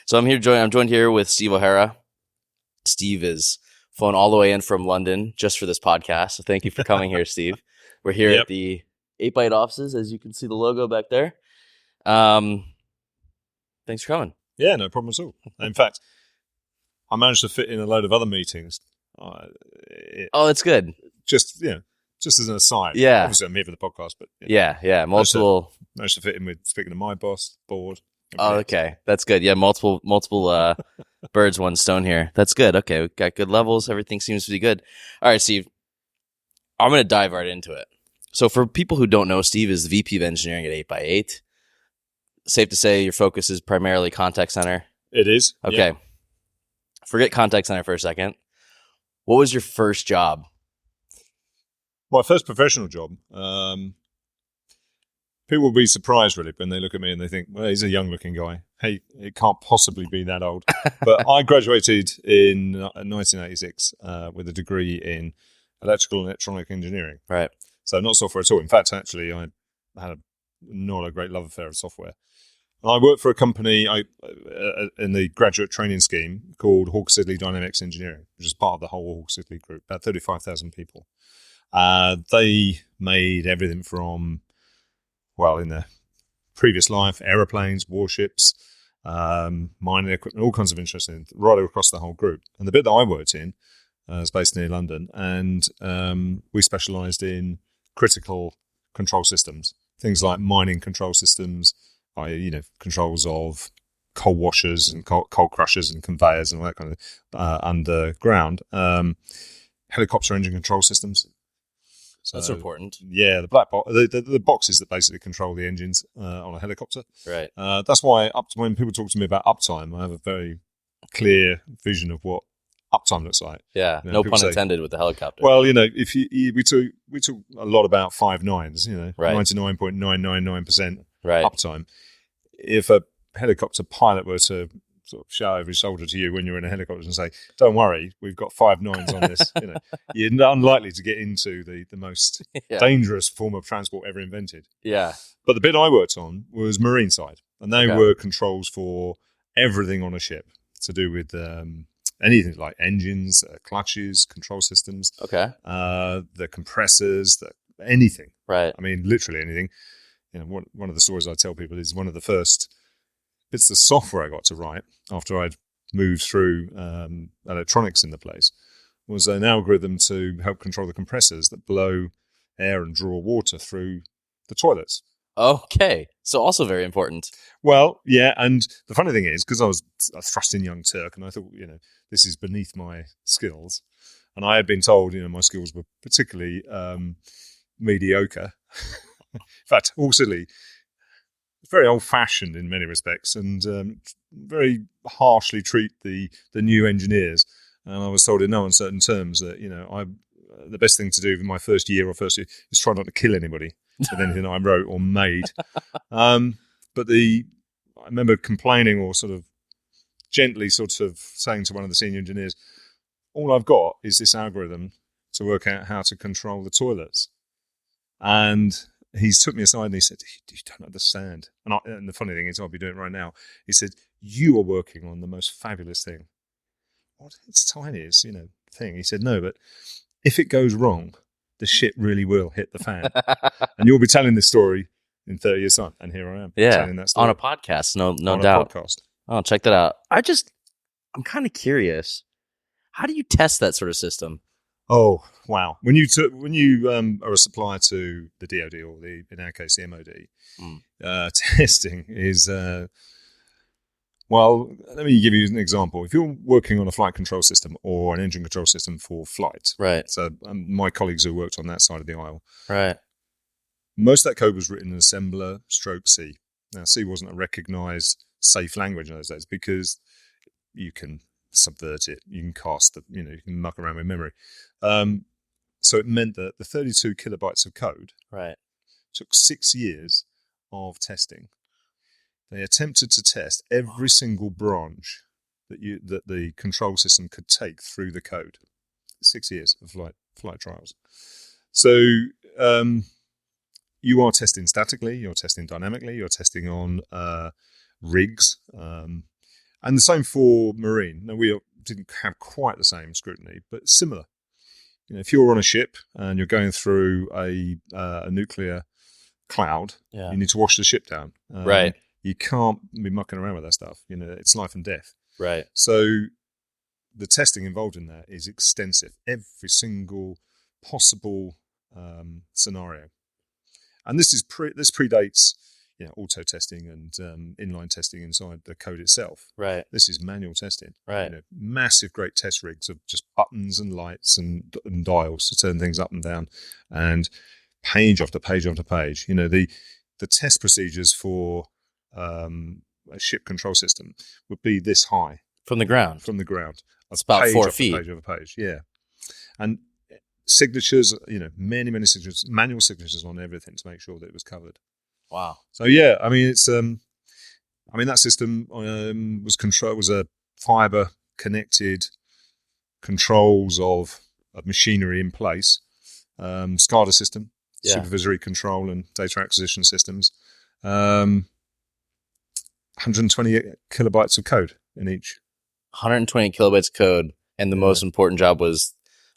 So I'm joined here with Steve O'Hara. Steve is flown all the way in from London just for this podcast. So thank you for coming here, Steve. We're here at the 8x8 offices, as you can see the logo back there. Thanks for coming. Yeah, no problem at all. In fact, I managed to fit in a load of other meetings. That's good. Just as an aside. Yeah. Obviously, I'm here for the podcast, but yeah. Multiple. Managed to fit in with speaking to my boss, board. Oh, okay. That's good. Yeah, multiple birds, one stone here. That's good. Okay, we've got good levels. Everything seems to be good. All right, Steve. I'm going to dive right into it. So for people who don't know, Steve is the VP of Engineering at 8x8. Safe to say your focus is primarily contact center? It is. Okay. Yeah. Forget contact center for a second. What was your first job? My first professional job. People will be surprised, really, when they look at me and they think, well, he's a young-looking guy. Hey, it can't possibly be that old. But I graduated in 1986 with a degree in electrical and electronic engineering. Right. So not software at all. In fact, actually, I had not a great love affair of software. I worked for a company in the graduate training scheme called Hawke Siddeley Dynamics Engineering, which is part of the whole Hawke Siddeley group, about 35,000 people. They made everything from, well, in their previous life, aeroplanes, warships, mining equipment, all kinds of interesting, right across the whole group. And the bit that I worked in is based near London, and we specialised in critical control systems, things like mining control systems, controls of coal washers and coal crushers and conveyors and all that kind of underground, helicopter engine control systems. So, that's important. Yeah, the black box, the boxes that basically control the engines on a helicopter. Right. That's why when people talk to me about uptime, I have a very clear vision of what uptime looks like. Yeah, no pun intended with the helicopter. Well, if we talk a lot about 5 nines, right. 99.999% right. uptime. If a helicopter pilot were to sort of shout over his shoulder to you when you're in a helicopter and say, "Don't worry, we've got 5 nines on this," you're unlikely to get into the most dangerous form of transport ever invented. Yeah. But the bit I worked on was marine side, and they were controls for everything on a ship to do with anything like engines, clutches, control systems. Okay. The compressors, anything. Right. I mean, literally anything. One of the stories I tell people is one of the first bits of software I got to write after I'd moved through electronics in the place was an algorithm to help control the compressors that blow air and draw water through the toilets. Okay. So also very important. Well, yeah. And the funny thing is, because I was a thrusting young Turk and I thought, this is beneath my skills. And I had been told, my skills were particularly mediocre. In fact, Hawke very old-fashioned in many respects and very harshly treat the new engineers. And I was told in no uncertain terms that, the best thing to do in my first year is try not to kill anybody with anything I wrote or made. But I remember complaining or sort of gently sort of saying to one of the senior engineers, all I've got is this algorithm to work out how to control the toilets. And he took me aside and he said, "You don't understand." And the funny thing is, I'll be doing it right now. He said, "You are working on the most fabulous thing." What? It's tiniest, thing. He said, "No, but if it goes wrong, the shit really will hit the fan." And you'll be telling this story in 30 years' time. And here I am telling that story. On a podcast, no on doubt. A podcast. Oh, check that out. I'm kind of curious. How do you test that sort of system? Oh, wow. When you are a supplier to the DoD or in our case, the MOD, testing is, well, let me give you an example. If you're working on a flight control system or an engine control system for flight, right? So my colleagues who worked on that side of the aisle, right? Most of that code was written in assembler /C. Now, C wasn't a recognized safe language in those days because you can subvert it, you can cast you can muck around with memory. So it meant that the 32 kilobytes of code took 6 years of testing. They attempted to test every single branch that the control system could take through the code. 6 years of flight trials. So you are testing statically, you're testing dynamically, you're testing on rigs, And the same for marine. Now, we didn't have quite the same scrutiny, but similar. If you're on a ship and you're going through a nuclear cloud, you need to wash the ship down. Right. You can't be mucking around with that stuff. It's life and death. Right. So the testing involved in that is extensive. Every single possible scenario. And this predates auto testing and inline testing inside the code itself. Right. This is manual testing. Right. Massive, great test rigs of just buttons and lights and dials to turn things up and down, and page after page after page. The test procedures for a ship control system would be this high from the ground. It's about 4 feet. Page over page. Yeah, and signatures. Many signatures, manual signatures on everything to make sure that it was covered. Wow. So yeah, it's that system was a fiber connected controls of machinery in place, SCADA system, supervisory control and data acquisition systems, 120 kilobytes of code in each. 120 kilobytes of code, and the most important job was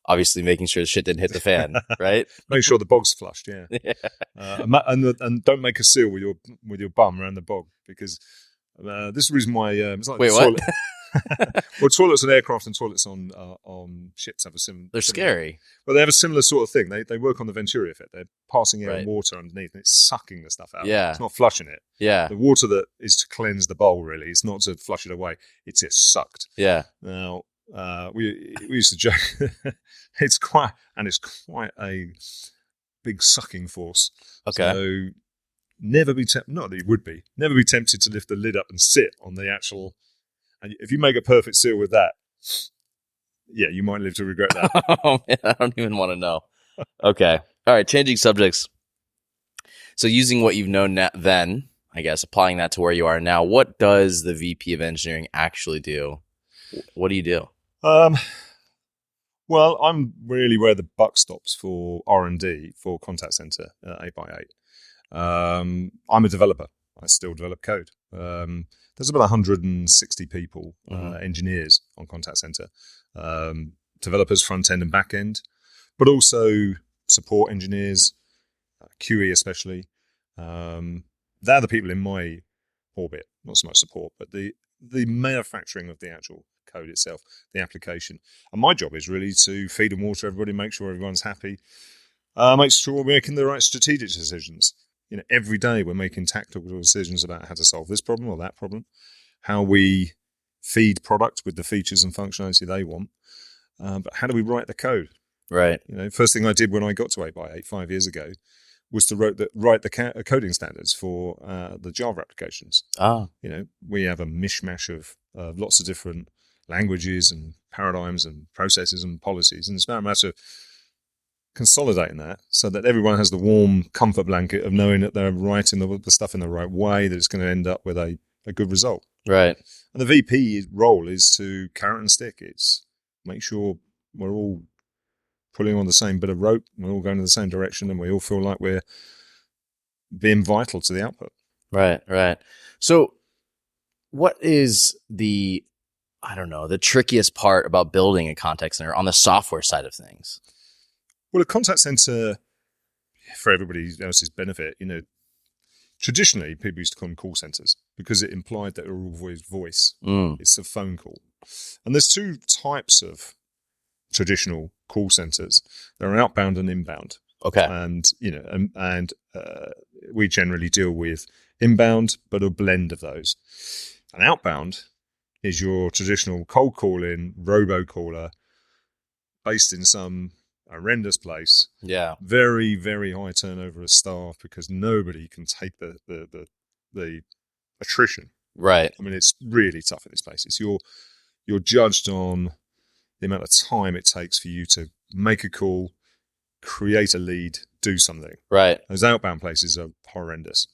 obviously making sure the shit didn't hit the fan, right? Make sure the bog's flushed, yeah. And don't make a seal with your bum around the bog, because this is the reason why it's like wait, toilet. what? Well, toilets on aircraft and toilets on ships have a similar. They're scary. Well, they have a similar sort of thing. They work on the Venturi effect. They're passing air Right. and water underneath, and it's sucking the stuff out. Yeah. It's not flushing it. Yeah. The water that is to cleanse the bowl, really. It's not to flush it away. It's sucked. Yeah. Now, we used to joke. It's quite a big sucking force. Okay. So never be tempted. Not that you would be. Never be tempted to lift the lid up and sit on the actual. And if you make a perfect seal with that, yeah, you might live to regret that. Oh man, I don't even want to know. Okay. All right. Changing subjects. So using what you've known then, I guess, applying that to where you are now, what does the VP of engineering actually do? What do you do? Well, I'm really where the buck stops for R&D for contact center 8x8. I'm a developer. I still develop code. There's about 160 people, engineers on contact center, developers front end and back end, but also support engineers, QE especially. They're the people in my orbit, not so much support, but the manufacturing of the actual code itself, the application. And my job is really to feed and water everybody, make sure everyone's happy, make sure we're making the right strategic decisions. Every day we're making tactical decisions about how to solve this problem or that problem, how we feed product with the features and functionality they want, but how do we write the code? Right. First thing I did when I got to 8x8 5 years ago was to write the coding standards for the Java applications. Ah. We have a mishmash of lots of different languages and paradigms and processes and policies, and it's about a matter of consolidating that so that everyone has the warm comfort blanket of knowing that they're writing the stuff in the right way, that it's going to end up with a good result. Right. And the VP role is to carrot and stick. It's make sure we're all pulling on the same bit of rope, we're all going in the same direction, and we all feel like we're being vital to the output. Right, right. So what is the trickiest part about building a contact center on the software side of things? Well, a contact center, for everybody else's benefit, traditionally people used to call them call centers because it implied that it were always voice. It's a phone call. And there's two types of traditional call centers. There are outbound and inbound. Okay. And, we generally deal with inbound, but a blend of those. And outbound is your traditional cold calling robocaller based in some horrendous place. Yeah. Very, very high turnover of staff because nobody can take the attrition. Right. I mean, it's really tough in these places. You're judged on the amount of time it takes for you to make a call, create a lead, do something. Right. Those outbound places are horrendous.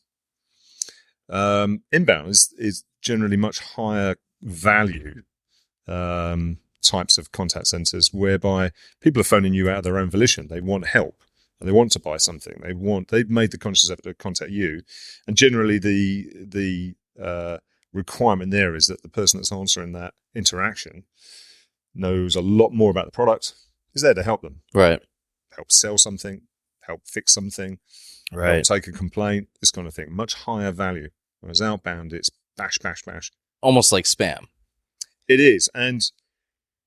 Inbound is generally much higher value types of contact centers whereby people are phoning you out of their own volition. They want help. They want to buy something. They've made the conscious effort to contact you, and generally the requirement there is that the person that's answering that interaction knows a lot more about the product, is there to help them. Right. Help sell something, help fix something, Right. help take a complaint, this kind of thing. Much higher value. Whereas outbound, it's bash, bash, bash. Almost like spam. It is. And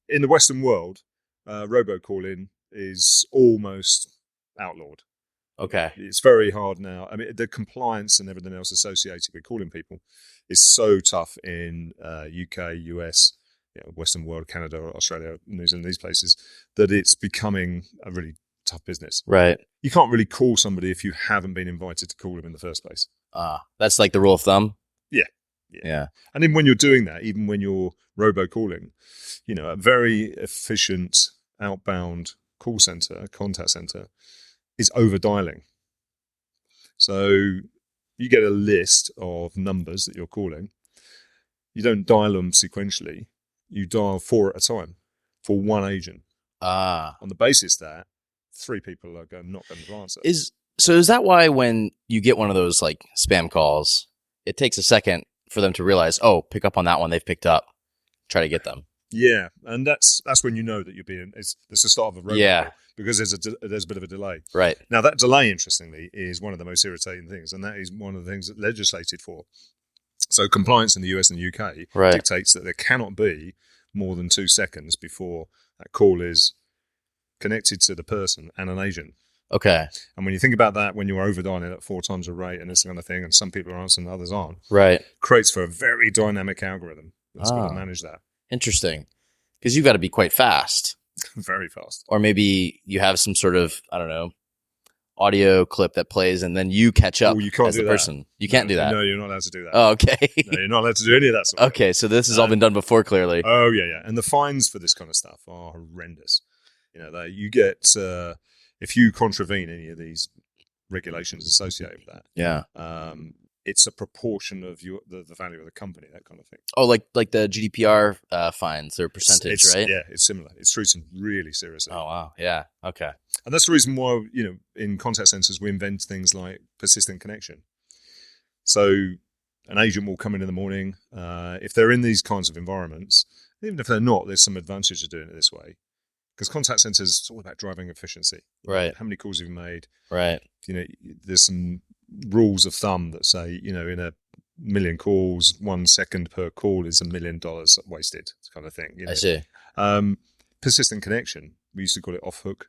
in the Western world, robocalling is almost outlawed. Okay. It's very hard now. I mean, the compliance and everything else associated with calling people is so tough in UK, US, Western world, Canada, Australia, New Zealand, these places, that it's becoming a really tough business. Right. You can't really call somebody if you haven't been invited to call them in the first place. That's like the rule of thumb. Yeah. And then when you're doing that, even when you're robocalling, a very efficient outbound call center, contact center, is over dialing. So you get a list of numbers that you're calling. You don't dial them sequentially. You dial 4 at a time for one agent. On the basis that 3 people are not going to answer. Is that why when you get one of those like spam calls, it takes a second for them to realize, oh, pick up on that one they've picked up, try to get them? Yeah, and that's when you know that you're being. It's the start of a robocall because there's a bit of a delay. Right. Now that delay, interestingly, is one of the most irritating things, and that is one of the things that legislated for. So compliance in the US and the UK dictates that there cannot be more than 2 seconds before that call is connected to the person and an agent. Okay. And when you think about that, when you're overdialing at 4 times the rate and this kind of thing, and some people are answering, others aren't, right, creates for a very dynamic algorithm that's going to manage that. Interesting. Because you've got to be quite fast. Very fast. Or maybe you have some sort of, I don't know, audio clip that plays and then you catch up you can't as do the that. person. You can't do that. No, you're not allowed to do that. Oh, okay. No, you're not allowed to do any of that stuff. Okay, so this has all been done before, clearly. Oh, yeah. And the fines for this kind of stuff are horrendous. You get, if you contravene any of these regulations associated with that, it's a proportion of the value of the company, that kind of thing. Oh, like the GDPR fines or percentage, right? Yeah, it's similar. It's treated really seriously. Oh, wow. Yeah. Okay. And that's the reason why, in contact centers, we invent things like persistent connection. So an agent will come in the morning. If they're in these kinds of environments, even if they're not, there's some advantage of doing it this way. Because contact centers, it's all about driving efficiency. Right. How many calls have you made? Right. There's some rules of thumb that say, in a million calls, 1 second per call is $1 million wasted, kind of thing. I see. Persistent connection, we used to call it off hook.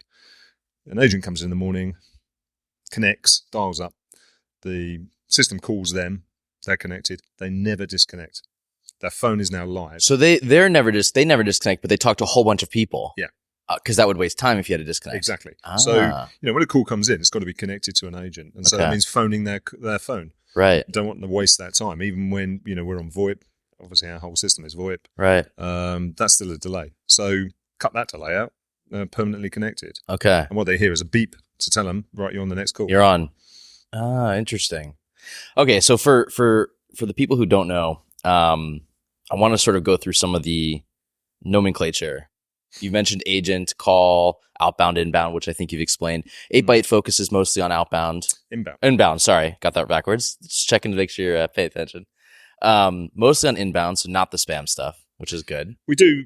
An agent comes in the morning, connects, dials up. The system calls them. They're connected. They never disconnect. Their phone is now live. So they never disconnect, but they talk to a whole bunch of people. Yeah. Because that would waste time if you had to disconnect. Exactly. So, when a call comes in, it's got to be connected to an agent. And so that means phoning their phone. Right. You don't want to waste that time. Even when, we're on VoIP, obviously our whole system is VoIP. Right. That's still a delay. So cut that delay out, permanently connected. Okay. And what they hear is a beep to tell them, right, you're on the next call. You're on. Interesting. Okay. So for the people who don't know, I want to sort of go through some of the nomenclature. You mentioned agent, call, outbound, inbound, which I think you've explained. 8x8 focuses mostly on outbound. Inbound, sorry. Got that backwards. Just checking to make sure you pay attention. Mostly on inbound, so not the spam stuff, which is good. We do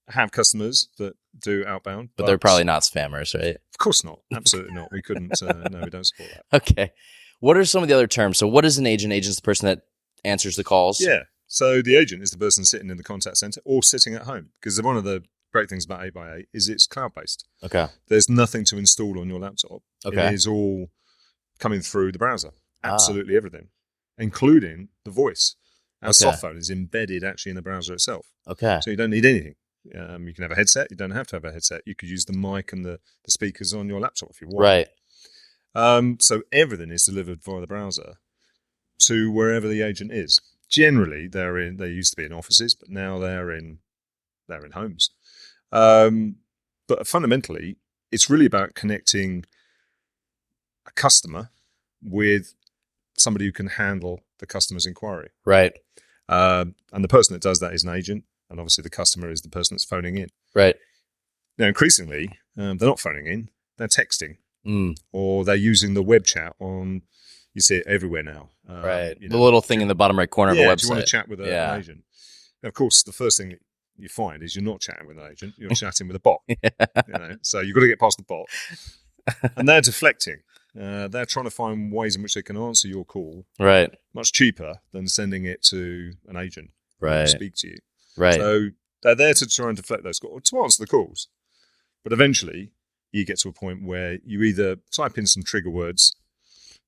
have customers that do outbound. But they're probably not spammers, right? Of course not. Absolutely not. We couldn't. No, we don't support that. Okay. What are some of the other terms? So what is an agent? Agent's the person that answers the calls? Yeah. So the agent is the person sitting in the contact center or sitting at home. Because one of the great things about 8x8 is it's cloud-based. Okay. There's nothing to install on your laptop. Okay. It is all coming through the browser. Absolutely everything, including the voice. Our soft phone is embedded actually in the browser itself. Okay. So you don't need anything. You can have a headset. You don't have to have a headset. You could use the mic and the speakers on your laptop if you want. Right. So everything is delivered via the browser to wherever the agent is. Generally, they used to be in offices, but now they're in homes. But fundamentally, it's really about connecting a customer with somebody who can handle the customer's inquiry. Right. And the person that does that is an agent, and obviously the customer is the person that's phoning in. Right. Now, increasingly, they're not phoning in; they're texting, or they're using the web chat on, You see it everywhere now. Right. You The know, little thing in the bottom right corner of a do website. you want to chat with an agent? And of course, the first thing you find is you're not chatting with an agent. You're chatting with a bot. You know? So you've got to get past the bot. And they're deflecting. They're trying to find ways in which they can answer your call Right. much cheaper than sending it to an agent Right. to speak to you. Right. So they're there to try and deflect those calls, to answer the calls. But eventually, you get to a point where you either type in some trigger words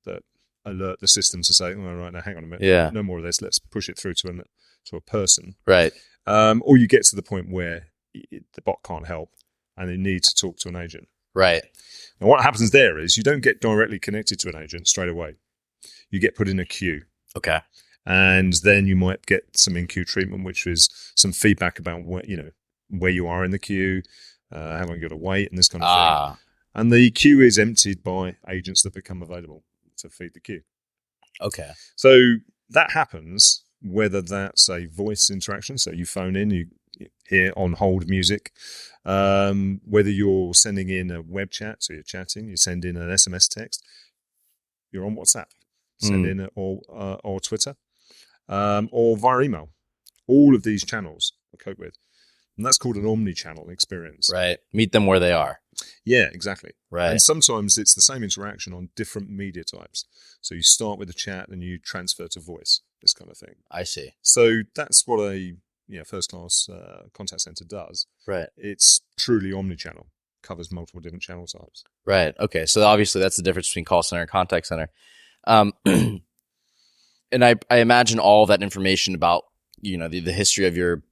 that alert the system to say, "Oh, right, now hang on a minute, Yeah. no more of this. Let's push it through to a person." Right. Or you get to the point where the bot can't help and they need to talk to an agent. Right. Now, what happens there is you don't get directly connected to an agent straight away. You get put in a queue. Okay. And then you might get some in-queue treatment, which is some feedback about where you are in the queue, how long you got to wait, and this kind of thing. And the queue is emptied by agents that become available to feed the queue. Okay. So that happens whether that's a voice interaction, so you phone in, you hear on hold music, whether you're sending in a web chat, so you're chatting, you send in an SMS text, you're on WhatsApp, send in or Twitter, or via email. All of these channels are cope with. And that's called an omni-channel experience. Right. Meet them where they are. Yeah, exactly. Right. And sometimes it's the same interaction on different media types. So you start with a chat and you transfer to voice, this kind of thing. I see. So that's what a first-class contact center does. Right. It's truly omni-channel, covers multiple different channel types. Right. Okay. So obviously that's the difference between call center and contact center. And I imagine all that information about, the history of your,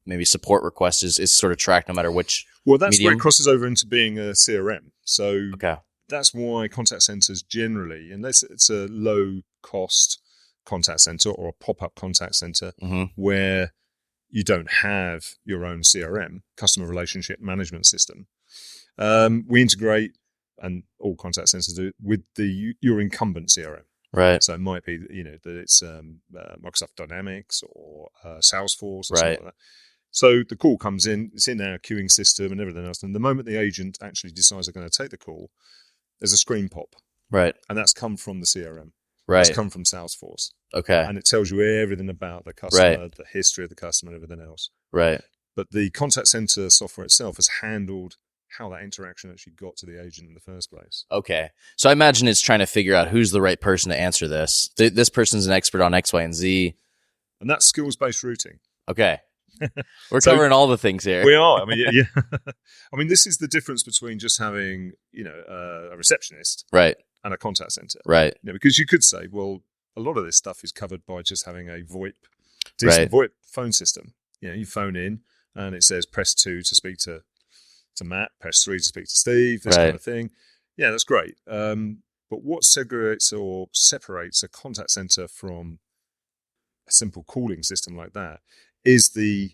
maybe support request is sort of tracked no matter which. Well, that's medium. where it crosses over into being a CRM. So Okay. that's why contact centers generally, unless it's a low cost contact center or a pop-up contact center where you don't have your own CRM, customer relationship management system, we integrate, and all contact centers do, with your incumbent CRM. Right. So it might be, that it's Microsoft Dynamics or Salesforce or something like that. So the call comes in, it's in our queuing system and everything else. And the moment the agent actually decides they're going to take the call, there's a screen pop. Right. And that's come from the CRM. Right. It's come from Salesforce. Okay. And it tells you everything about the customer, the history of the customer and everything else. Right. But the contact center software itself has handled how that interaction actually got to the agent in the first place. Okay. So I imagine it's trying to figure out who's the right person to answer this. This person's an expert on X, Y, and Z. And that's skills-based routing. Okay. We're covering all the things here. We are. I mean, yeah. I mean, this is the difference between just having, a receptionist, right, and a contact center, right? Because you could say, well, a lot of this stuff is covered by just having a decent right. VoIP phone system. You phone in, and it says press 2 to speak to Matt, press 3 to speak to Steve, this kind of thing. Yeah, that's great. But what segregates or separates a contact center from a simple calling system like that is you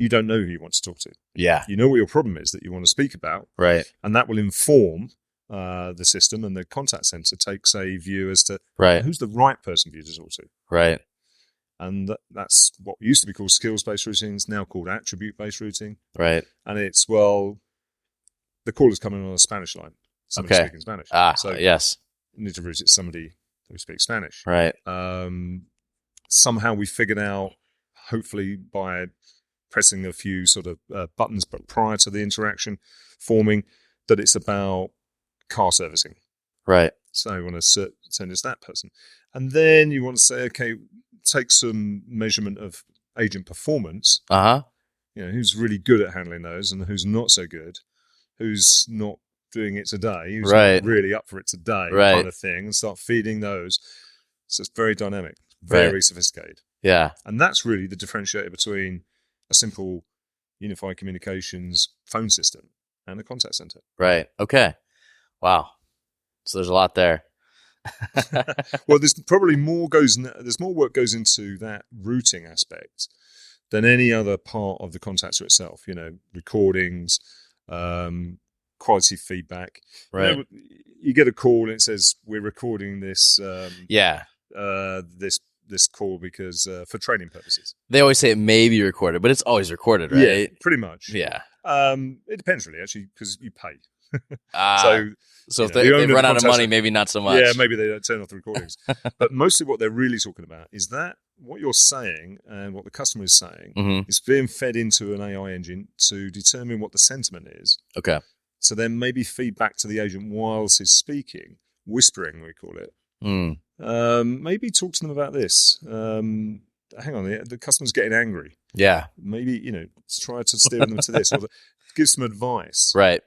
don't know who you want to talk to. Yeah. You know what your problem is that you want to speak about. Right. And that will inform the system, and the contact center takes a view as to who's the right person for you to talk to. Right. And that's what used to be called skills-based routing. It's now called attribute-based routing. Right. And it's, the call is coming on a Spanish line. Somebody speaking Spanish. So yes. You need to route it to somebody who speaks Spanish. Right. Somehow we figured out, hopefully by pressing a few sort of buttons, but prior to the interaction forming, that it's about car servicing. Right. So you want to send it to that person. And then you want to say, okay, take some measurement of agent performance. Who's really good at handling those and who's not so good, who's not doing it today, who's not really up for it today, kind of thing, and start feeding those. So it's very dynamic, very sophisticated. Yeah. And that's really the differentiator between a simple unified communications phone system and a contact center. Right. Okay. Wow. So there's a lot there. Well, there's probably more work goes into that routing aspect than any other part of the contact center itself. Recordings, quality feedback. Right. You get a call and it says we're recording this. This call because for training purposes. They always say it may be recorded, but it's always recorded, right? Yeah, pretty much. Yeah. It depends really, actually, because you pay. So So if they run out of money, maybe not so much. Yeah, maybe they don't turn off the recordings. But mostly what they're really talking about is that what you're saying and what the customer is saying is being fed into an AI engine to determine what the sentiment is. Okay. So then maybe feedback to the agent whilst he's speaking, whispering, we call it. Maybe talk to them about this. Hang on, the customer's getting angry. Yeah. Maybe, try to steer them to this or give some advice. Right.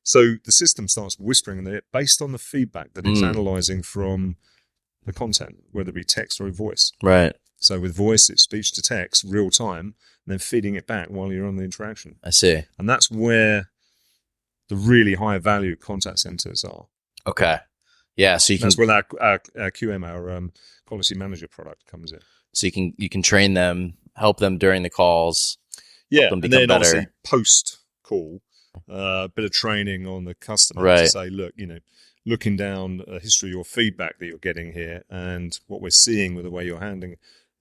So the system starts whispering and based on the feedback that it's analyzing from the content, whether it be text or voice. Right. So with voice, it's speech to text, real time, and then feeding it back while you're on the interaction. I see. And that's where the really high value contact centers are. Okay. Yeah. So that's where our QM, our quality manager product, comes in. So you can train them, help them during the calls. Yeah, them and then better. obviously post call, a bit of training on the customer right. to say, look, looking down a history of your feedback that you're getting here, and what we're seeing with the way you're handling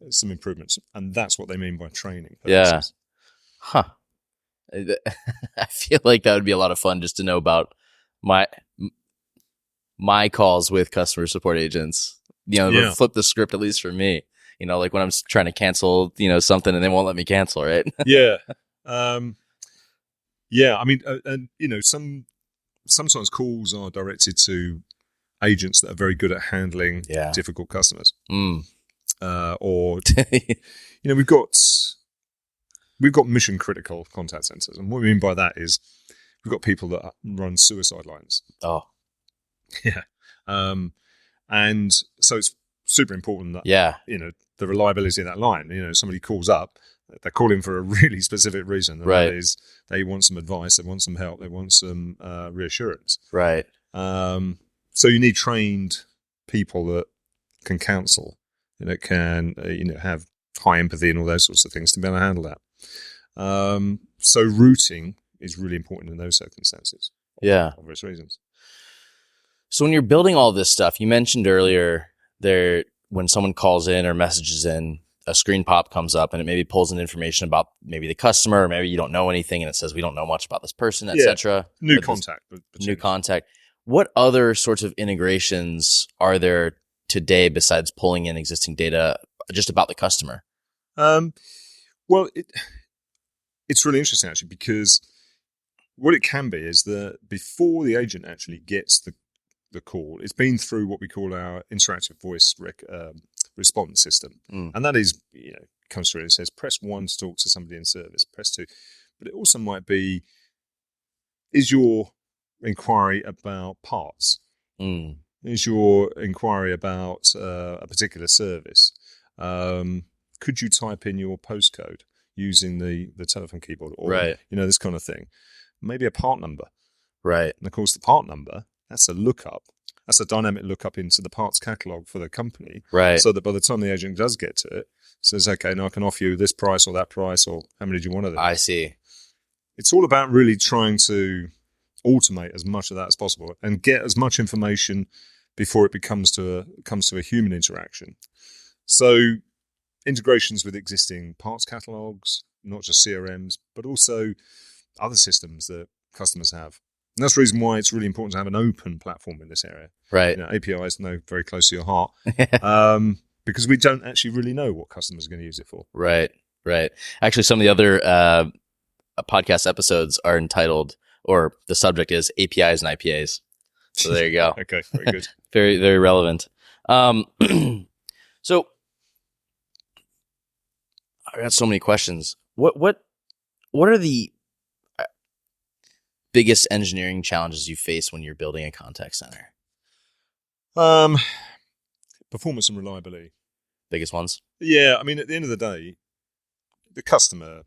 some improvements, and that's what they mean by training purposes. Yeah. Huh. I feel like that would be a lot of fun just to know about my calls with customer support agents. Flip the script, at least for me. Like when I'm trying to cancel, something and they won't let me cancel, right? Yeah. Yeah. I mean, sometimes calls are directed to agents that are very good at handling difficult customers. Or, we've got mission critical contact centers. And what we mean by that is we've got people that run suicide lines. Oh. Yeah. And so it's super important that, the reliability of that line, somebody calls up, they're calling for a really specific reason. And that is they want some advice, they want some help, they want some reassurance. Right. So you need trained people that can counsel, can, have high empathy and all those sorts of things to be able to handle that. So routing is really important in those circumstances. Yeah. For obvious reasons. So when you're building all this stuff, you mentioned earlier when someone calls in or messages in, a screen pop comes up and it maybe pulls in information about maybe the customer, or maybe you don't know anything and it says we don't know much about this person, etc. New contact. New contact. What other sorts of integrations are there today besides pulling in existing data just about the customer? Well, it's really interesting actually, because what it can be is that before the agent actually gets the call, it's been through what we call our interactive voice response system. And that is, comes through and it says, press 1 to talk to somebody in service, press 2. But it also might be, is your inquiry about parts? Is your inquiry about a particular service? Could you type in your postcode using the telephone keyboard? Or, this kind of thing. Maybe a part number. Right. And of course, the part number, that's a lookup. That's a dynamic lookup into the parts catalog for the company. Right. So that by the time the agent does get to it, says, okay, now I can offer you this price or that price, or how many do you want of them? I see. It's all about really trying to automate as much of that as possible and get as much information before it comes to a human interaction. So integrations with existing parts catalogs, not just CRMs, but also other systems that customers have. And that's the reason why it's really important to have an open platform in this area. Right. APIs know very close to your heart, because we don't actually really know what customers are going to use it for. Right. Right. Actually, some of the other podcast episodes are entitled, or the subject is APIs and IPAs. So there you go. Okay. Very good. Very, very relevant. So I got so many questions. What are the biggest engineering challenges you face when you're building a contact center? Performance and reliability. Biggest ones? Yeah, I mean, at the end of the day, the customer,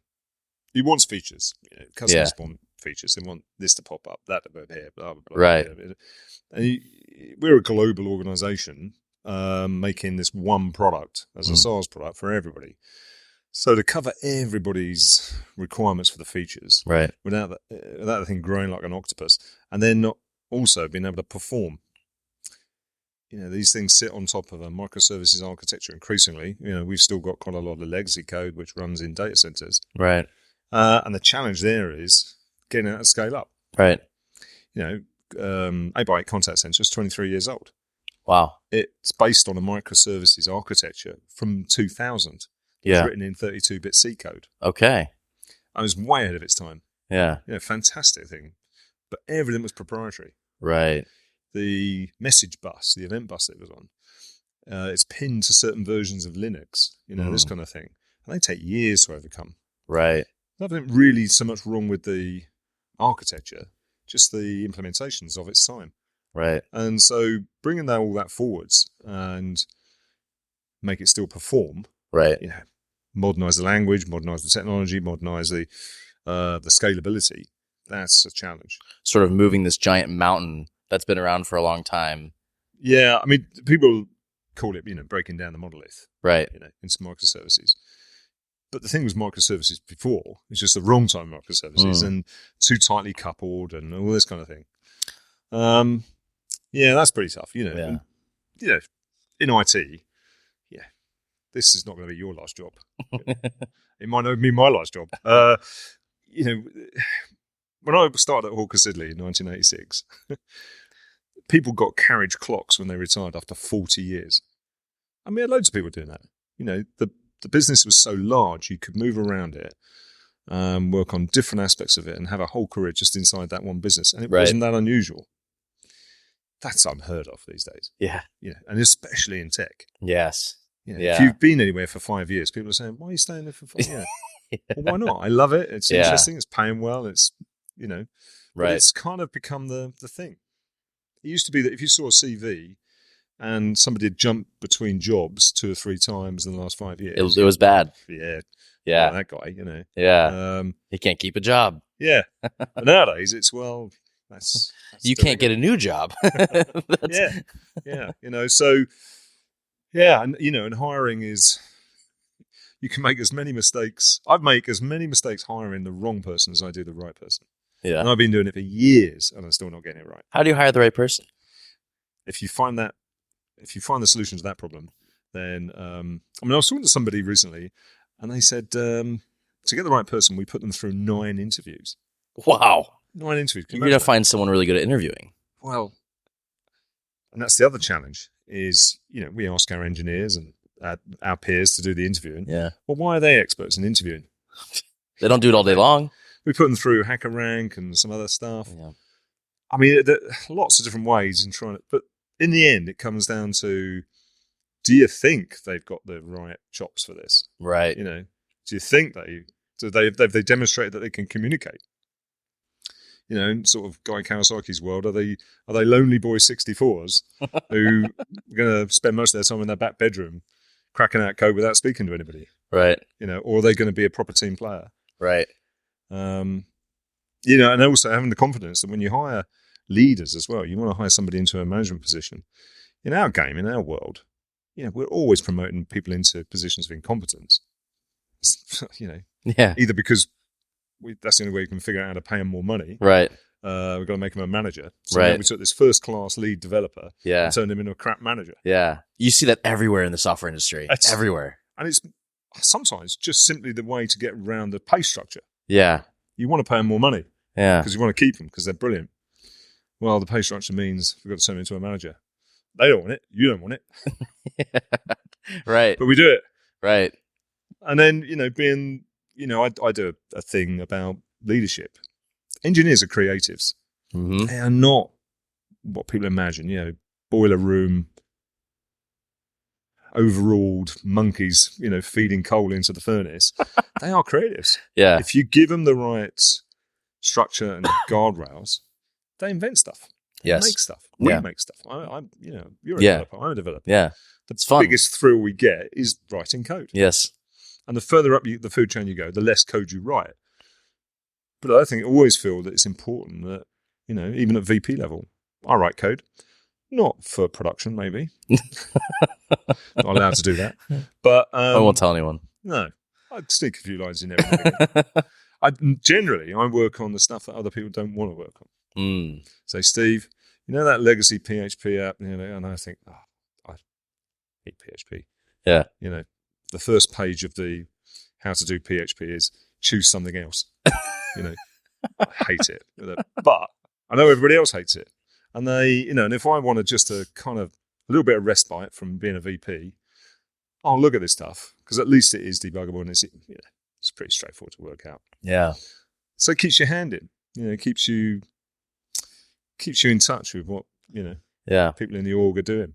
he wants features. Customers want features. They want this to pop up, that to appear, blah, blah, blah. Right. And we're a global organization making this one product as a SaaS product for everybody. So to cover everybody's requirements for the features, right, without the thing growing like an octopus, and then not also being able to perform. These things sit on top of a microservices architecture. Increasingly, we've still got quite a lot of legacy code which runs in data centers, right. And the challenge there is getting out to scale up, right. 8x8 contact center is 23 years old. Wow. It's based on a microservices architecture from 2000. It was written in 32-bit C code. Okay. I was way ahead of its time. Yeah. Fantastic thing. But everything was proprietary. Right. The message bus, the event bus that it was on, it's pinned to certain versions of Linux, this kind of thing. And they take years to overcome. Right. Nothing really so much wrong with the architecture, just the implementations of its time. Right. And so bringing all that forwards and make it still perform. Right. Modernize the language, modernize the technology, modernize the scalability. That's a challenge. Sort of moving this giant mountain that's been around for a long time. Yeah, I mean, people call it, breaking down the monolith. Right. Into microservices. But the thing was microservices before, it's just the wrong time microservices and too tightly coupled and all this kind of thing. That's pretty tough, And, in IT, this is not going to be your last job. It might not be my last job. When I started at Hawker Siddeley in 1986, people got carriage clocks when they retired after 40 years. I mean, loads of people doing that. The business was so large, you could move around it, work on different aspects of it, and have a whole career just inside that one business. And it wasn't that unusual. That's unheard of these days. Yeah. And especially in tech. Yes. If you've been anywhere for 5 years, people are saying, why are you staying there for 5 years? Well, why not? I love it. It's interesting. It's paying well. It's, right. But it's kind of become the thing. It used to be that if you saw a CV and somebody had jumped between jobs 2 or 3 times in the last 5 years. It was bad. Yeah. Yeah. That guy, Yeah. He can't keep a job. Yeah. But nowadays, it's, that's you can't get a new job. Yeah. So, and hiring is, you can make as many mistakes. I make as many mistakes hiring the wrong person as I do the right person. Yeah. And I've been doing it for years and I'm still not getting it right. How do you hire the right person? If you find the solution to that problem, then, I was talking to somebody recently and they said, to get the right person, we put them through 9 interviews. Wow. 9 interviews. You're going to find someone really good at interviewing. Well, and that's the other challenge is, we ask our engineers and our peers to do the interviewing. Yeah. Well, why are they experts in interviewing? They don't do it all day long. We put them through HackerRank and some other stuff. Yeah. I mean, there are lots of different ways in trying to, but in the end, it comes down to, do you think they've got the right chops for this? Right. Do you think they've demonstrated that they can communicate? In sort of Guy Kawasaki's world, are they lonely boy 64s who are going to spend most of their time in their back bedroom cracking out code without speaking to anybody? Right. Or are they going to be a proper team player? Right. And also having the confidence that when you hire leaders as well, you want to hire somebody into a management position. In our game, in our world, we're always promoting people into positions of incompetence. Yeah. Either because that's the only way you can figure out how to pay them more money. Right. We've got to make him a manager. So right. We took this first-class lead developer and turned him into a crap manager. Yeah. You see that everywhere in the software industry. Everywhere. And it's sometimes just simply the way to get around the pay structure. Yeah. You want to pay them more money. Yeah. Because you want to keep them because they're brilliant. Well, the pay structure means we've got to turn them into a manager. They don't want it. You don't want it. Right. But we do it. Right. And then, being, I do a thing about leadership. Engineers are creatives. Mm-hmm. They are not what people imagine, boiler room, overawed monkeys, feeding coal into the furnace. They are creatives. Yeah. If you give them the right structure and guardrails, they invent stuff. They make stuff. We make stuff. You're a developer. I'm a developer. Yeah. The fun. biggest thrill we get is writing code. Yes. And the further up the food chain you go, the less code you write. But I think I always feel that it's important that, even at VP level, I write code. Not for production, maybe. Not allowed to do that. But I won't tell anyone. No. I'd stick a few lines in everything. Generally, I work on the stuff that other people don't want to work on. Mm. Say, Steve, that legacy PHP app? And I think, I hate PHP. Yeah. The first page of the how to do PHP is choose something else. I hate it. But I know everybody else hates it. And and if I wanted just a kind of a little bit of respite from being a VP, I'll look at this stuff because at least it is debuggable and it's pretty straightforward to work out. Yeah. So it keeps your hand in, keeps you in touch with what, people in the org are doing.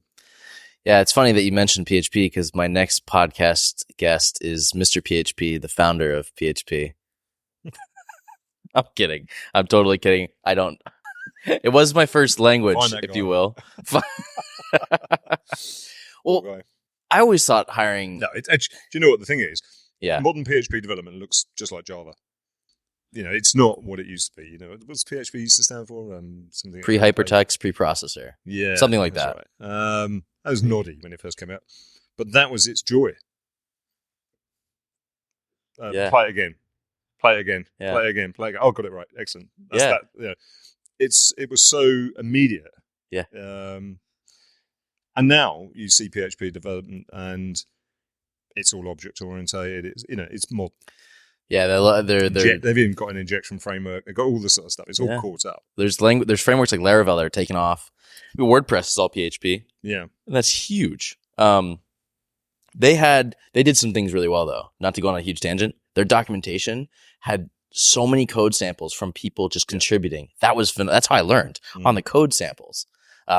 Yeah, it's funny that you mentioned PHP because my next podcast guest is Mr. PHP, the founder of PHP. I'm kidding. I'm totally kidding. I don't. It was my first language, if you will. Well, I always thought hiring. No, do you know what the thing is? Yeah. Modern PHP development looks just like Java. It's not what it used to be. What's PHP used to stand for? Something pre-hypertext preprocessor. Yeah, something like that. Right. That was noddy when it first came out, but that was its joy. Yeah. Play it again. Play it again. Yeah. Play it again. Play it again. Oh, got it right. Excellent. That's that. Yeah. It was so immediate. Yeah. And now you see PHP development, and it's all object orientated. It's more. Yeah, they've even got an injection framework. They've got all this sort of stuff. It's all caught up. There's frameworks like Laravel that are taken off. WordPress is all PHP. Yeah, and that's huge. They did some things really well though. Not to go on a huge tangent. Their documentation had so many code samples from people just contributing. That was fun. That's how I learned on the code samples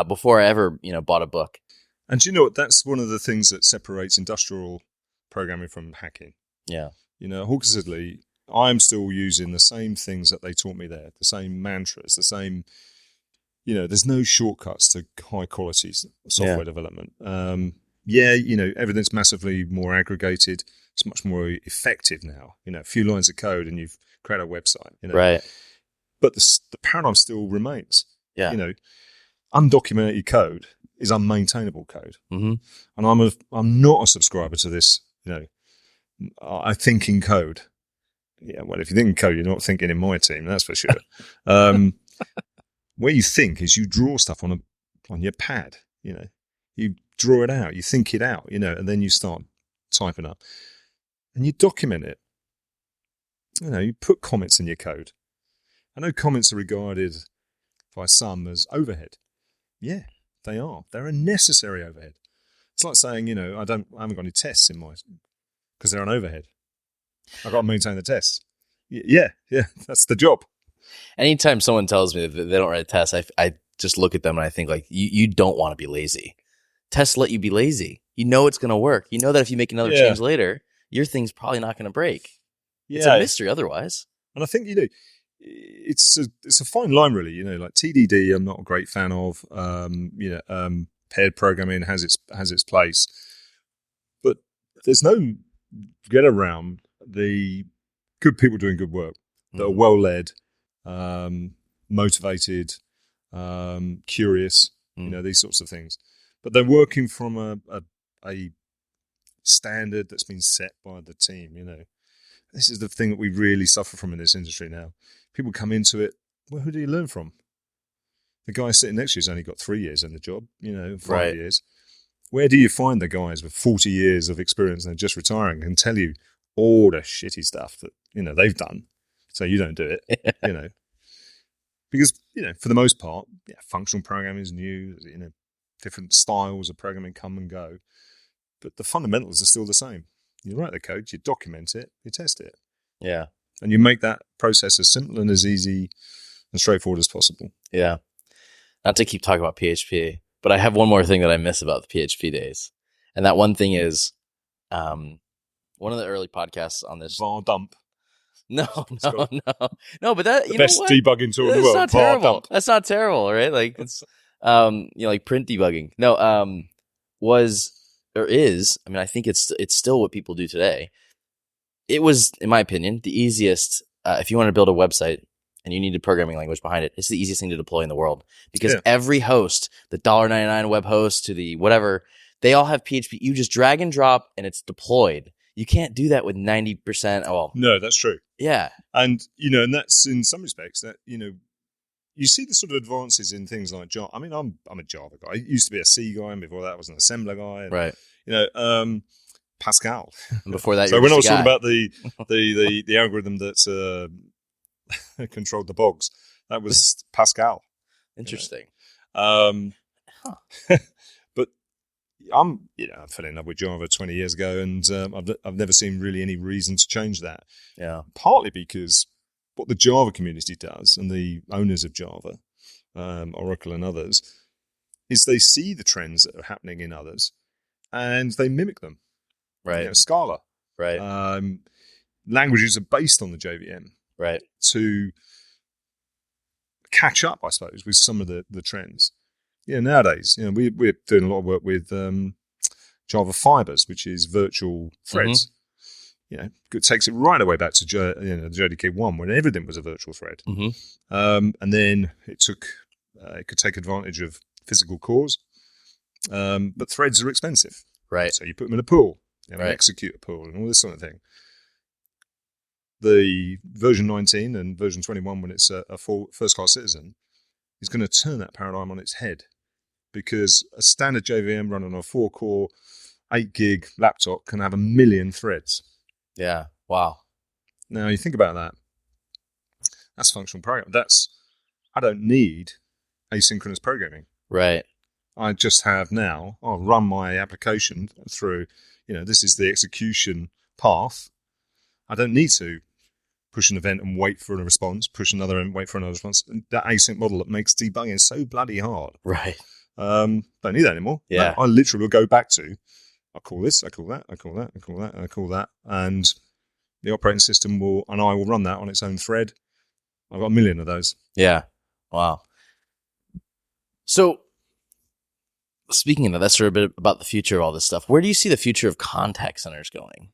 before I ever bought a book. And do you know what? That's one of the things that separates industrial programming from hacking. Yeah. Hawker Siddeley, I'm still using the same things that they taught me there, the same mantras, the same, there's no shortcuts to high quality software development. Everything's massively more aggregated. It's much more effective now. A few lines of code and you've created a website. Right. But the paradigm still remains. Yeah. Undocumented code is unmaintainable code. Mm-hmm. And I'm not a subscriber to this, I think in code. Yeah, well, if you think in code, you're not thinking in my team, that's for sure. Where you think is you draw stuff on your pad, you draw it out, you think it out, and then you start typing up and you document it. You put comments in your code. I know comments are regarded by some as overhead. Yeah, they are. They're a necessary overhead. It's like saying, I haven't got any tests in my, because they're an overhead. I've got to maintain the tests. Yeah, that's the job. Anytime someone tells me that they don't write tests, I just look at them and I think like, you don't want to be lazy. Tests let you be lazy. You know it's going to work. You know that if you make another change later, your thing's probably not going to break. Yeah. It's a mystery otherwise. And I think, it's a fine line really, like TDD I'm not a great fan of. Paired programming has its place. But there's no get around the good people doing good work that are well led, motivated, curious, these sorts of things. But they're working from a standard that's been set by the team. This is the thing that we really suffer from in this industry now. People come into it. Well, who do you learn from? The guy sitting next to you's only got 3 years in the job. 5 years. Where do you find the guys with 40 years of experience and just retiring and tell you all the shitty stuff that, they've done so you don't do it, Because, for the most part, functional programming is new, different styles of programming come and go, but the fundamentals are still the same. You write the code, you document it, you test it. Yeah. And you make that process as simple and as easy and straightforward as possible. Yeah. Not to keep talking about PHP, but I have one more thing that I miss about the PHP days. And that one thing is one of the early podcasts on this. var dump. No, but that, the best debugging tool in the world. That's not terrible. That's not terrible, right? Like it's, like print debugging. No, was or is. I mean, I think it's still what people do today. It was, in my opinion, the easiest. If you want to build a website and you need a programming language behind it, it's the easiest thing to deploy in the world because every host, the $1.99 web host to the whatever, they all have PHP. You just drag and drop and it's deployed. You can't do that with 90%. Oh, no, that's true. Yeah. And, and that's in some respects that, you see the sort of advances in things like Java. I mean, I'm a Java guy. I used to be a C guy, and before that I was an assembler guy. And, right. Pascal. And before that, so when I was talking about the algorithm that controlled the bogs, that was Pascal. Interesting. Huh. But I fell in love with Java 20 years ago, and I've never seen really any reason to change that. Yeah. Partly because what the Java community does, and the owners of Java, Oracle and others, is they see the trends that are happening in others, and they mimic them. Right. Scala. Right. Languages are based on the JVM. Right. To catch up, I suppose, with some of the trends. Nowadays, we're doing a lot of work with Java Fibers, which is virtual threads. It takes it right away back to the JDK1 when everything was a virtual thread. And then it could take advantage of physical cores, but threads are expensive. Right. So you put them in a pool, right. execute a pool, and all this sort of thing. The version 19 and version 21, when it's a full first-class citizen, is going to turn that paradigm on its head, because a standard JVM running on a 4-core, 8-gig laptop can have 1 million threads. Yeah. Wow. Now, you think about that. That's functional programming. I don't need asynchronous programming. Right. I just have now, I'll run my application through, this is the execution path. I don't need to push an event and wait for a response, push another event, wait for another response. That async model that makes debugging so bloody hard. Right. Don't need that anymore. Yeah. I literally will go back to, I call this, I call that, I call that, I call that, and I call that. And the operating system I will run that on its own thread. I've got 1 million of those. Yeah. Wow. So, speaking of that, that's sort of a bit about the future of all this stuff. Where do you see the future of contact centers going?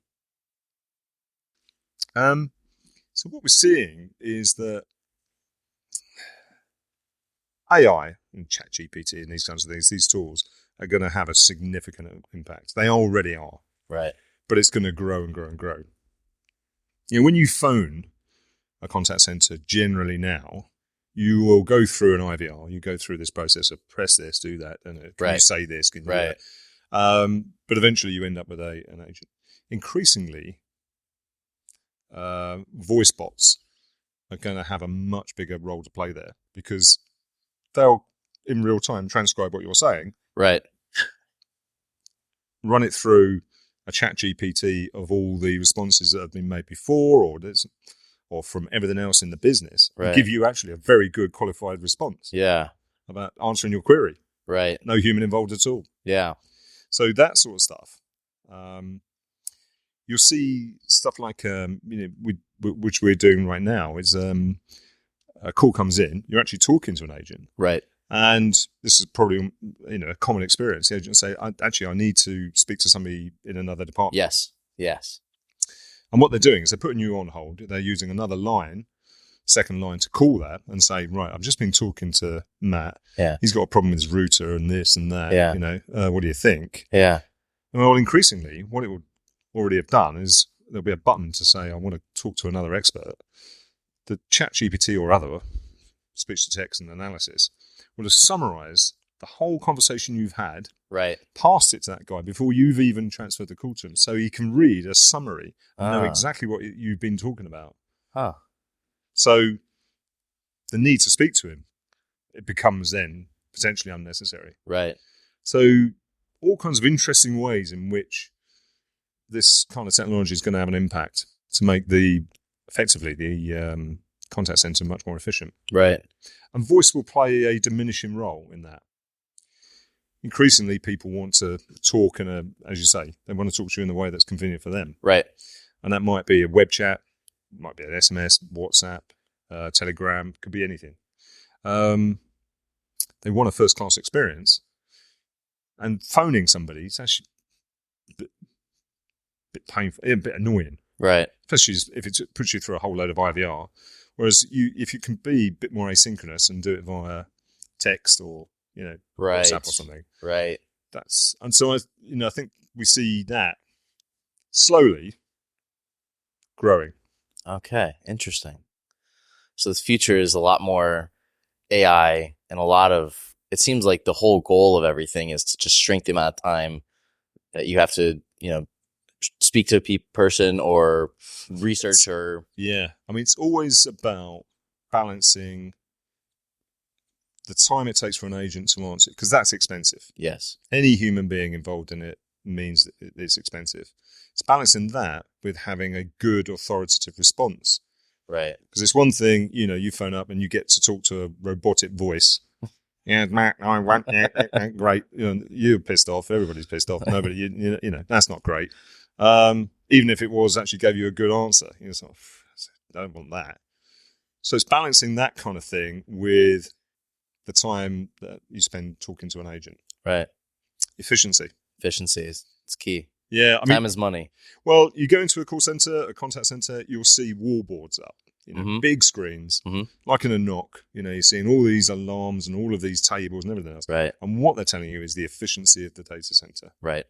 So what we're seeing is that AI and ChatGPT and these kinds of things, these tools, are going to have a significant impact. They already are. Right. But it's going to grow and grow and grow. When you phone a contact center generally now, you will go through an IVR. You go through this process of press this, do that, and can you say this, can you do that? But eventually you end up with an agent. Increasingly, voice bots are going to have a much bigger role to play there, because they'll, in real time, transcribe what you're saying. Right. Run it through a chat GPT of all the responses that have been made before, or from everything else in the business, and give you actually a very good qualified response. Yeah. About answering your query. Right. No human involved at all. Yeah. So that sort of stuff. You'll see stuff like, which we're doing right now is a call comes in, you're actually talking to an agent. Right. And this is probably, a common experience. The agent will say, I need to speak to somebody in another department. Yes. Yes. And what they're doing is they're putting you on hold. They're using another second line to call that and say, right, I've just been talking to Matt. Yeah. He's got a problem with his router and this and that. Yeah. What do you think? Yeah. Well, increasingly, what it would already have done is there'll be a button to say, I want to talk to another expert. The ChatGPT or other speech to text and analysis will have summarized the whole conversation you've had, right, passed it to that guy before you've even transferred the call to him, so he can read a summary and know exactly what you've been talking about. So the need to speak to him, it becomes then potentially unnecessary. Right. So all kinds of interesting ways in which this kind of technology is going to have an impact to make effectively the contact center much more efficient. Right. And voice will play a diminishing role in that. Increasingly, people want to talk as you say, they want to talk to you in the way that's convenient for them. Right. And that might be a web chat, might be an SMS, WhatsApp, Telegram, could be anything. They want a first-class experience. And phoning somebody is actually a bit painful, a bit annoying. Right. Especially if it puts you through a whole load of IVR. Whereas if you can be a bit more asynchronous and do it via text or, WhatsApp or something. Right. So I think we see that slowly growing. Okay. Interesting. So the future is a lot more AI and it seems like the whole goal of everything is to just shrink the amount of time that you have to, speak to a person or research or... Yeah. I mean, it's always about balancing the time it takes for an agent to answer, because that's expensive. Yes. Any human being involved in it means that it's expensive. It's balancing that with having a good authoritative response. Right. Because it's one thing, you phone up and you get to talk to a robotic voice. Yeah, Matt, I want great. You're pissed off. Everybody's pissed off. Nobody, that's not great. Even if it was actually gave you a good answer, sort of, don't want that. So it's balancing that kind of thing with the time that you spend talking to an agent. Right. Efficiency It's key. Yeah, time is money. Well, you go into a call center, a contact center, you'll see wall boards up, big screens, like in a knock. You're seeing all these alarms and all of these tables and everything else. Right. And what they're telling you is the efficiency of the data center. Right.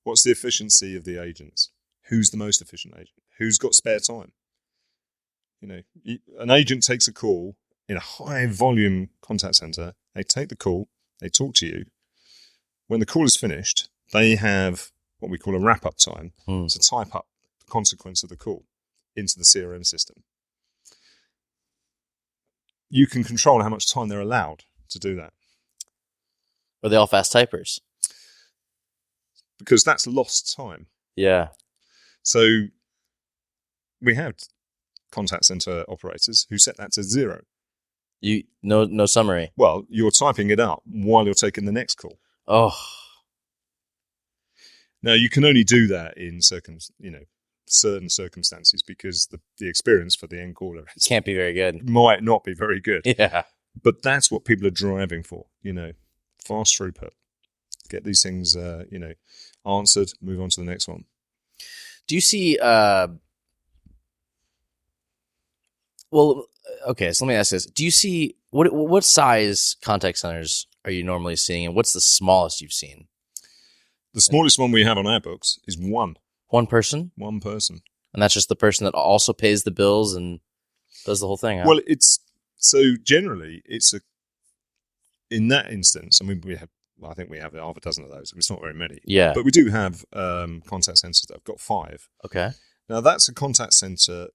What's the efficiency of the agents? Who's the most efficient agent? Who's got spare time? An agent takes a call in a high volume contact center. They take the call, they talk to you. When the call is finished, they have what we call a wrap-up time to type up the consequence of the call into the CRM system. You can control how much time they're allowed to do that. Are they all fast typers? Because that's lost time. Yeah. So we have contact center operators who set that to 0. No summary. Well, you're typing it up while you're taking the next call. Oh. Now, you can only do that in certain circumstances because the experience for the end caller can't be very good. Might not be very good. Yeah. But that's what people are driving for, fast throughput. Get these things, answered, move on to the next one. Do you see, okay, so let me ask this. Do you see, what size contact centers are you normally seeing, and what's the smallest you've seen? The smallest one we have on our books is one. One person? One person. And that's just the person that also pays the bills and does the whole thing, huh? Well, generally, in that instance, I think we have half a dozen of those. It's not very many. Yeah. But we do have contact centers that have got 5. Okay. Now, that's a contact center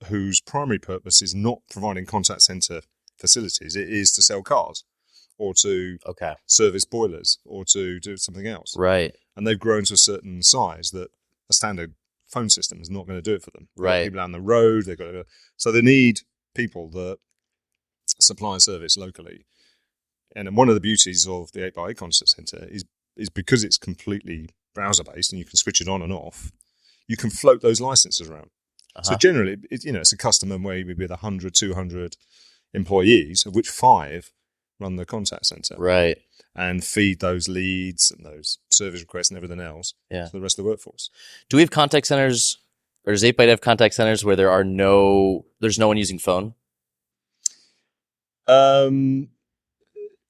whose primary purpose is not providing contact center facilities. It is to sell cars or to service boilers or to do something else. Right. And they've grown to a certain size that a standard phone system is not going to do it for them. Right. People down the road, so they need people that supply and service locally. And one of the beauties of the 8x8 contact center is because it's completely browser based and you can switch it on and off, you can float those licenses around. So generally, it's a customer maybe with 100, 200 employees, of which 5 run the contact center. Right. And feed those leads and those service requests and everything else to the rest of the workforce. Do we have contact centers, or does 8x8 have contact centers where there's no one using phone?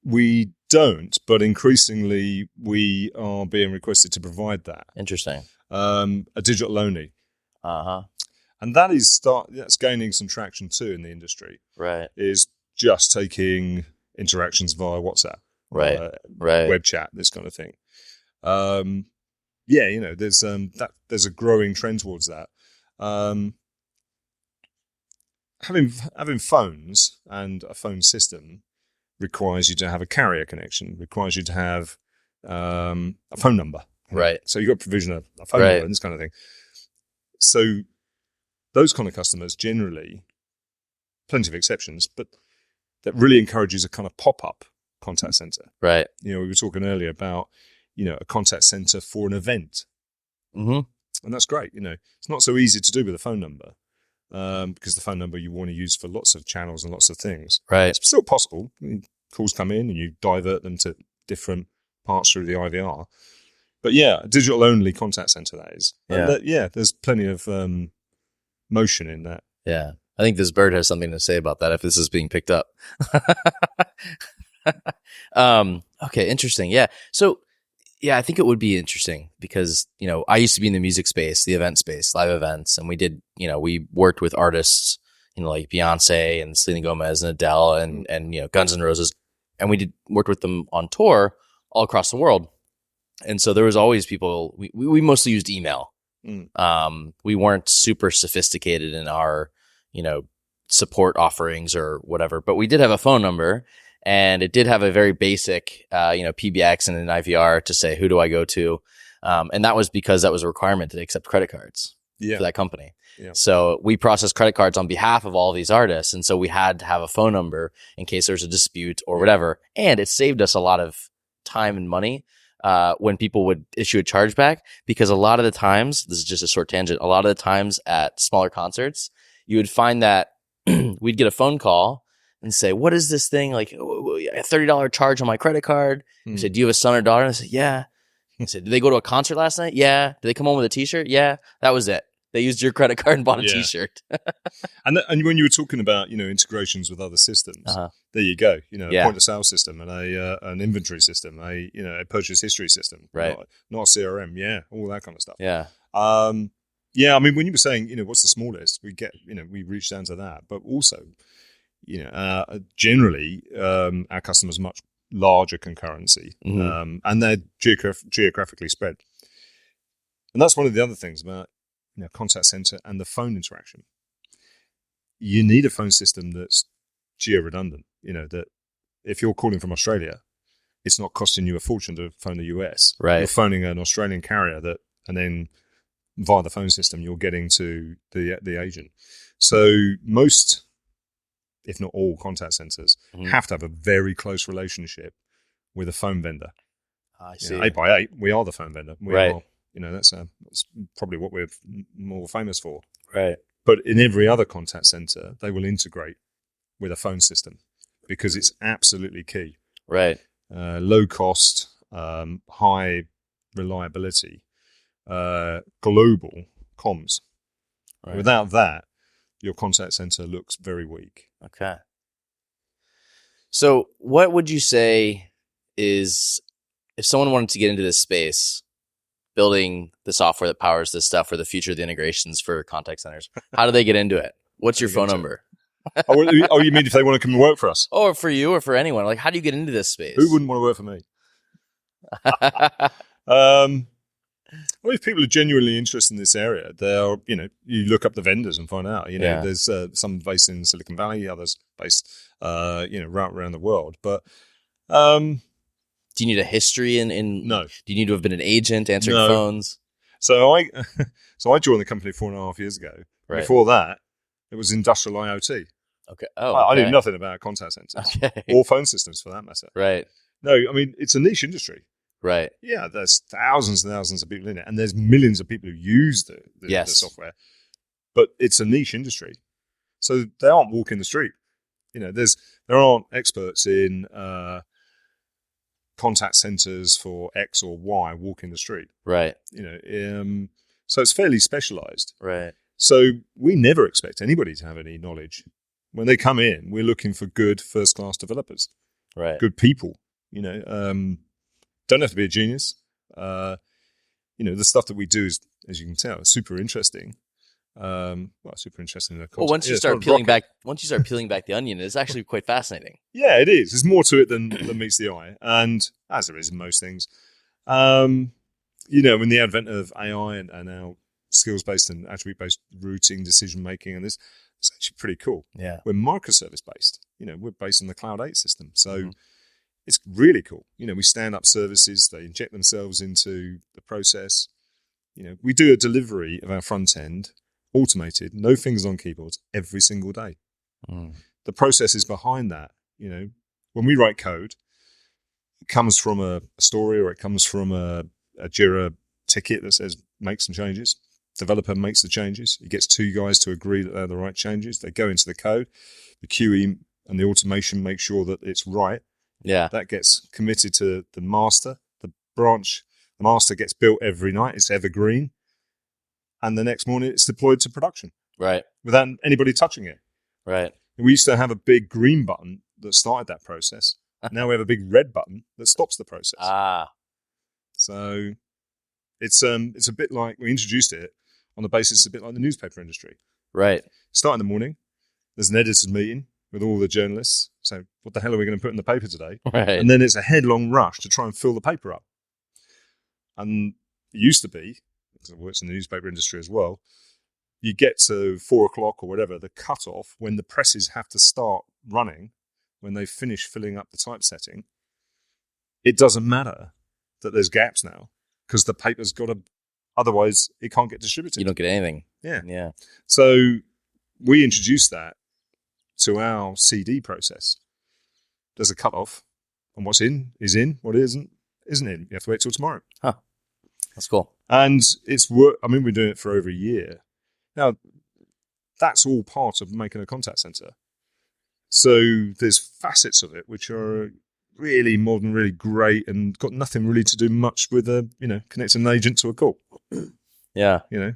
We don't, but increasingly we are being requested to provide that. Interesting. A digital only. And that's gaining some traction too in the industry. Right. Is just taking interactions via WhatsApp. Right. Web chat, this kind of thing. There's a growing trend towards that. Having phones and a phone system requires you to have a carrier connection, requires you to have a phone number. Right. So you've got to provision a phone number and this kind of thing. So those kind of customers generally, plenty of exceptions, but that really encourages a kind of pop-up contact center. Right. We were talking earlier about, a contact center for an event. Mm-hmm. And that's great. It's not so easy to do with a phone number because the phone number you want to use for lots of channels and lots of things. Right. It's still possible. Calls come in and you divert them to different parts through the IVR. But a digital-only contact center, that is. Yeah. There's plenty of motion in that. Yeah. I think this bird has something to say about that if this is being picked up. Okay, interesting. Yeah. So, I think it would be interesting because, I used to be in the music space, the event space, live events, and we did, we worked with artists, like Beyonce and Selena Gomez and Adele and Guns N' Roses, and we worked with them on tour all across the world. And so there was always people, we mostly used email. We weren't super sophisticated in our, support offerings or whatever, but we did have a phone number. and it did have a very basic, PBX and an IVR to say, who do I go to? And that was because that was a requirement to accept credit cards for that company. Yeah. So we processed credit cards on behalf of all these artists. And so we had to have a phone number in case there's a dispute or whatever. And it saved us a lot of time and money when people would issue a chargeback, because a lot of the times, this is just a short tangent, a lot of the times at smaller concerts, you would find that we'd get a phone call and say, what is this thing? Like, a $30 charge on my credit card. I said, do you have a son or daughter? And I said, yeah. I said, did they go to a concert last night? Yeah. Did they come home with a t-shirt? Yeah. That was it. They used your credit card and bought a t-shirt. and when you were talking about, integrations with other systems, there you go. A point of sale system and an inventory system, a purchase history system, right? Not a CRM. Yeah. All that kind of stuff. Yeah. Yeah. I mean, when you were saying, what's the smallest, we reached down to that, but also, generally, our customers are much larger concurrency, and they're geographically spread. And that's one of the other things about, contact center and the phone interaction. You need a phone system that's geo-redundant, that if you're calling from Australia, it's not costing you a fortune to phone the US. Right. You're phoning an Australian carrier and then via the phone system, you're getting to the agent. So most, if not all, contact centers have to have a very close relationship with a phone vendor. I see. 8x8, we are the phone vendor. We right. are, that's probably what we're more famous for. Right. But in every other contact center, they will integrate with a phone system because it's absolutely key. Right. Low cost, high reliability, global comms. Right. Without that, your contact center looks very weak. Okay. So what would you say is, if someone wanted to get into this space, building the software that powers this stuff, or the future of the integrations for contact centers, how do they get into it? What's your phone number? You mean if they want to come and work for us? Or for you or for anyone? Like, how do you get into this space? Who wouldn't want to work for me? Well, if people are genuinely interested in this area, you look up the vendors and find out. There's some based in Silicon Valley, others based, right around the world. But do you need a history in? No. Do you need to have been an agent answering phones? So I joined the company 4.5 years ago. Right. Before that, it was industrial IoT. Okay. I knew nothing about contact centers or phone systems for that matter. Right. No, I mean, it's a niche industry. Right. Yeah, there's thousands and thousands of people in it, and there's millions of people who use the software. But it's a niche industry, so they aren't walking the street. There aren't experts in contact centers for X or Y walking the street. Right. So it's fairly specialized. Right. So we never expect anybody to have any knowledge. When they come in, we're looking for good first-class developers. Right. Good people. Don't have to be a genius. The stuff that we do is, as you can tell, super interesting. Super interesting. Well, once you start peeling back the onion, it's actually quite fascinating. Yeah, it is. There's more to it than meets the eye, and as there is in most things. In the advent of AI and now skills-based and attribute-based routing, decision-making, and this, it's actually pretty cool. Yeah, we're microservice-based. We're based on the Cloud 8 system, so. It's really cool. We stand up services, they inject themselves into the process. We do a delivery of our front end, automated, no fingers on keyboards, every single day. The process is behind that. When we write code, it comes from a story or it comes from a Jira ticket that says, make some changes. Developer makes the changes. He gets two guys to agree that they're the right changes. They go into the code. The QE and the automation make sure that it's right. Yeah. That gets committed to the master. The master gets built every night. It's evergreen. And the next morning it's deployed to production. Right. Without anybody touching it. Right. And we used to have a big green button that started that process. Now we have a big red button that stops the process. So it's a bit like, we introduced it on the basis it's a bit like the newspaper industry. Right. Start in the morning. There's an editor's meeting with all the journalists. So what the hell are we going to put in the paper today? Right. And then it's a headlong rush to try and fill the paper up. And it used to be, because I worked in the newspaper industry as well, you get to 4 o'clock or whatever, the cutoff when the presses have to start running when they finish filling up the typesetting, it doesn't matter that there's gaps now because the paper's got to, otherwise it can't get distributed. You don't get anything. Yeah. Yeah. So we introduced that to our CD process. There's a cutoff, and what's in is in, what isn't in. You have to wait till tomorrow. Huh. That's cool. And it's work. I mean, we're doing it for over a year. Now, that's all part of making a contact center. So there's facets of it which are really modern, really great, and got nothing really to do much with connecting an agent to a call. Yeah. You know.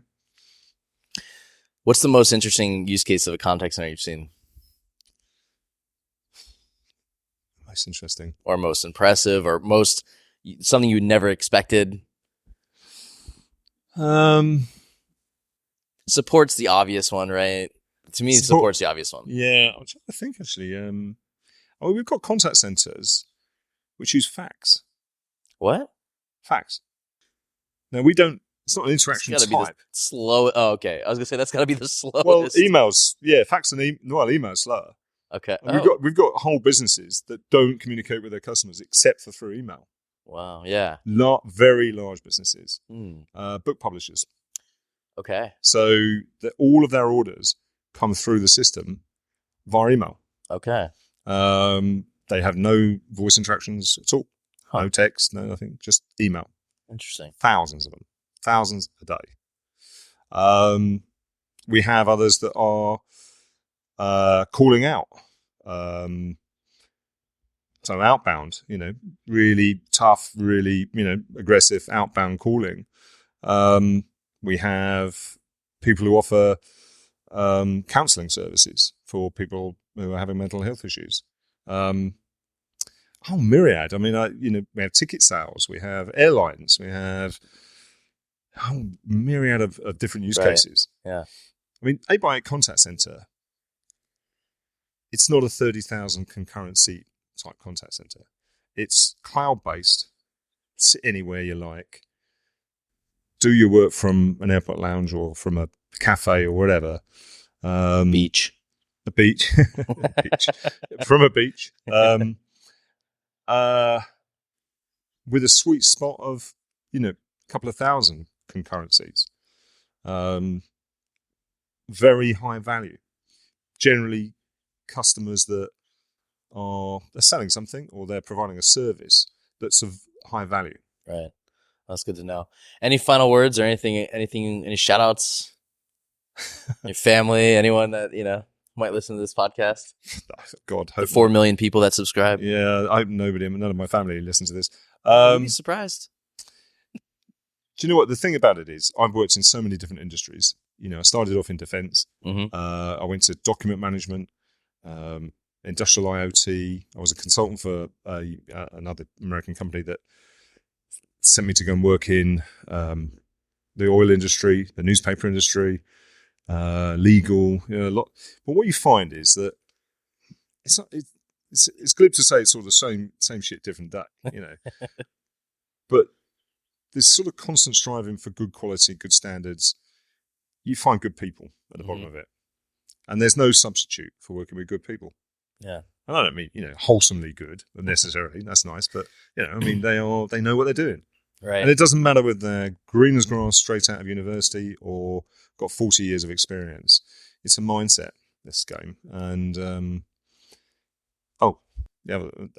What's the most interesting use case of a contact center you've seen? Most interesting. Or most impressive, or most something you never expected? Supports the obvious one, right? To me, it supports the obvious one. Yeah, I'm trying to think actually. We've got contact centers which use fax. What? Fax. No, we don't. It's not an interaction It's type. gotta be the slow. Oh, okay. I was gonna say that's got to be the slowest. Well, emails. Yeah, fax and email's slower. Okay. And we've got whole businesses that don't communicate with their customers except for through email. Wow. Yeah. Very large businesses. Book publishers. Okay. So all of their orders come through the system via email. Okay. They have no voice interactions at all. Huh. No text, no nothing, just email. Interesting. Thousands of them. Thousands a day. We have others that are calling out. So outbound, really tough, really, aggressive outbound calling. We have people who offer counselling services for people who are having mental health issues. Myriad. I mean, we have ticket sales, we have airlines, we have a whole myriad of different use cases. Yeah. I mean, 8x8 Contact Center, it's not a 30,000 concurrent seat type contact center. It's cloud-based, sit anywhere you like, do your work from an airport lounge or from a cafe or whatever. Beach. A beach. Beach. From a beach. With a sweet spot of, a couple of thousand concurrent seats. Very high value. Generally, customers that they're selling something or they're providing a service that's of high value. Right. That's good to know. Any final words or anything, any shout outs? Your family, anyone that, might listen to this podcast? God, the 4 million people that subscribe. Yeah, none of my family listen to this. You'd be surprised. Do you know what the thing about it is? I've worked in so many different industries. I started off in defense. Mm-hmm. I went to document management, industrial IoT. I was a consultant for another American company that sent me to go and work in the oil industry, the newspaper industry, legal, a lot. But what you find is that it's glib to say it's all the same shit, different day, But this sort of constant striving for good quality, good standards, you find good people at the bottom of it. And there's no substitute for working with good people. Yeah. And I don't mean, wholesomely good necessarily. That's nice. But, they know what they're doing. Right. And it doesn't matter whether they're green as grass straight out of university or got 40 years of experience. It's a mindset, this game. And,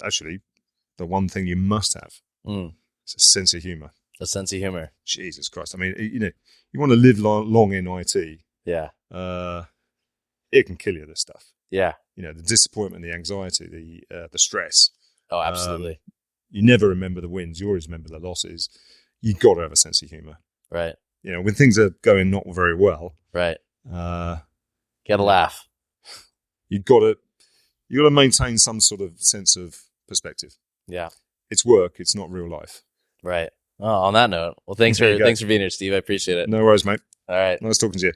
actually, the one thing you must have is a sense of humor. A sense of humor. Jesus Christ. I mean, you want to live long in IT. Yeah. It can kill you, this stuff. Yeah. The disappointment, the anxiety, the stress. Oh, absolutely. You never remember the wins. You always remember the losses. You got to have a sense of humor. Right. When things are going not very well. Right. Get a laugh. You got to maintain some sort of sense of perspective. Yeah. It's work. It's not real life. Right. Oh, on that note, well, thanks for being here, Steve. I appreciate it. No worries, mate. All right. Nice talking to you.